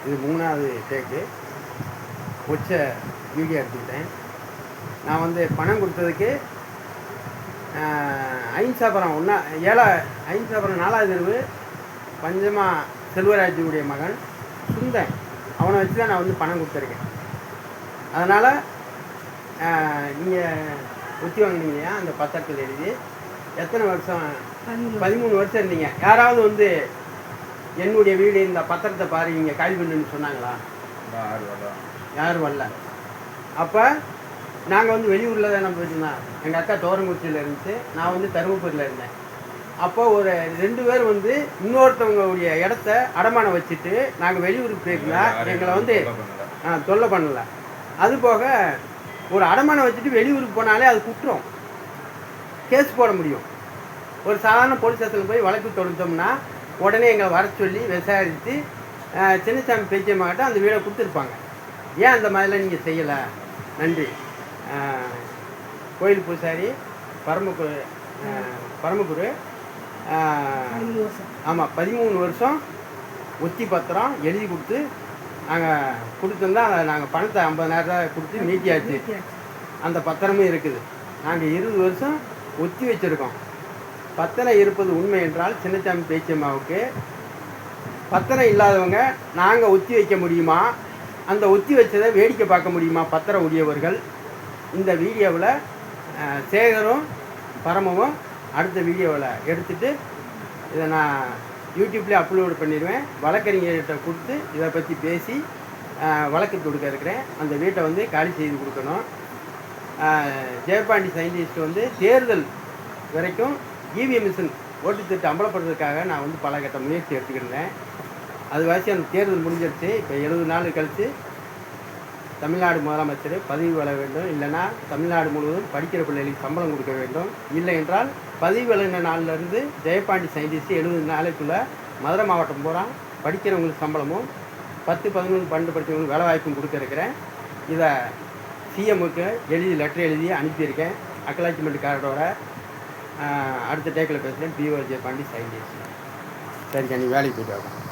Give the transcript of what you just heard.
இது 3வது டேக்கு உச்ச வீடியோ எடுத்துக்கிட்டேன். நான் வந்து பணம் கொடுத்ததுக்கு அஹிம்சாபுரம் அஹிம்சாபுரம் 4வது தெருவு பஞ்சமா செல்வராஜுடைய மகன் சுந்தன், அவனை வச்சு தான் நான் வந்து பணம் கொடுத்துருக்கேன். அதனால் நீங்கள் ஒத்தி வாங்கினீங்க இல்லையா, அந்த பத்திரத்தில் எழுதி எத்தனை வருஷம்? 13 வருஷம் இருந்தீங்க. யாராவது வந்து என்னுடைய வீடு இந்த பத்திரத்தை பாரு இங்கே காலி பண்ணுன்னு சொன்னாங்களா? யாரும் வரல. அப்போ நாங்கள் வந்து வெளியூரில் தானே போயிருந்தோம். எங்கள் அக்கா தோரங்குச்சியில் இருந்துச்சு, நான் வந்து தருமபுரியில் இருந்தேன். அப்போ ஒரு 2 பேர் வந்து இன்னொருத்தவங்களுடைய இடத்த அடமானம் வச்சுட்டு நாங்கள் வெளியூருக்கு போயிருந்தா எங்களை வந்து தொல்லை பண்ணலை. அதுபோக ஒரு அடமானம் வச்சுட்டு வெளியூருக்கு போனாலே அது குற்றம், கேஸ் போட முடியும். ஒரு சாதாரண போலீஸ் ஸ்டேஷனில் போய் வழக்கு தொடுத்தோம்னா உடனே எங்களை வர சொல்லி விசாரித்து சின்னசாமி பேச்சியம்மாகிட்ட அந்த வீடை கொடுத்துருப்பாங்க. ஏன் அந்த மாதிரிலாம் நீங்கள் செய்யலை? நன்றி. கோயில் பூசாரி பரமக்குரு ஆமாம், 13 வருஷம் ஒத்தி பத்திரம் எழுதி கொடுத்து நாங்கள் கொடுத்துருந்தா நாங்கள் பணத்தை 50,000 கொடுத்து நீட்டியாச்சு. அந்த பத்திரமும் இருக்குது. நாங்கள் 20 வருஷம் ஒத்தி வச்சுருக்கோம். பத்திரம் இருப்பது உண்மை என்றால் சின்னசாமி பேச்சியம்மாவுக்கு பத்திரம் இல்லாதவங்க நாங்கள் ஒத்தி வைக்க முடியுமா? அந்த ஒத்தி வச்சதை வேடிக்கை பார்க்க முடியுமா பத்திரம் உரியவர்கள்? இந்த வீடியோவில் சேகரும் பரமவும் அடுத்த வீடியோவில் எடுத்துகிட்டு இதை நான் யூடியூப்லேயே அப்லோடு பண்ணிடுவேன். வழக்கறிஞர்கிட்ட கொடுத்து இதை பற்றி பேசி வழக்கு கொடுக்க இருக்கிறேன். அந்த வீட்டை வந்து காலி செய்து கொடுக்கணும். ஜெயபாண்டி சயின்டிஸ்ட் வந்து தேர்தல் வரைக்கும் இவிஎம் மிஷின் ஓட்டுத்திட்டு அம்பலப்படுறதுக்காக நான் வந்து பல கட்ட முயற்சி எடுத்துக்கிட்டேன். அது வாசி அந்த தேர்தல் முடிஞ்சிருச்சு. இப்போ 70 நாள் கழித்து தமிழ்நாடு முதலமைச்சர் பதவி வர வேண்டும். இல்லைன்னா தமிழ்நாடு முழுவதும் படிக்கிற பிள்ளைகளுக்கு சம்பளம் கொடுக்க வேண்டும். இல்லை என்றால் பதவி வழங்கின நாளிலிருந்து ஜெயபாண்டி சயின்டிஸ்ட் 70 நாளைக்குள்ளே மதுரை மாவட்டம் பூரா படிக்கிறவங்களுக்கு சம்பளமும் 10, 11, 12 படித்தவங்களுக்கு வேலை வாய்ப்பும் கொடுக்க இருக்கிறேன். இதை சிஎம்முக்கு லெட்டர் எழுதி அனுப்பியிருக்கேன். அக்னாலஜ்மெண்ட் கார்டோட அடுத்த டேக்கில் பேசுகிறேன். பிஓ ஜெயபாண்டி சயின்டிஸ்ட். சரிக்கா, நீ வேலைக்கு போய்ட்டு வாங்க.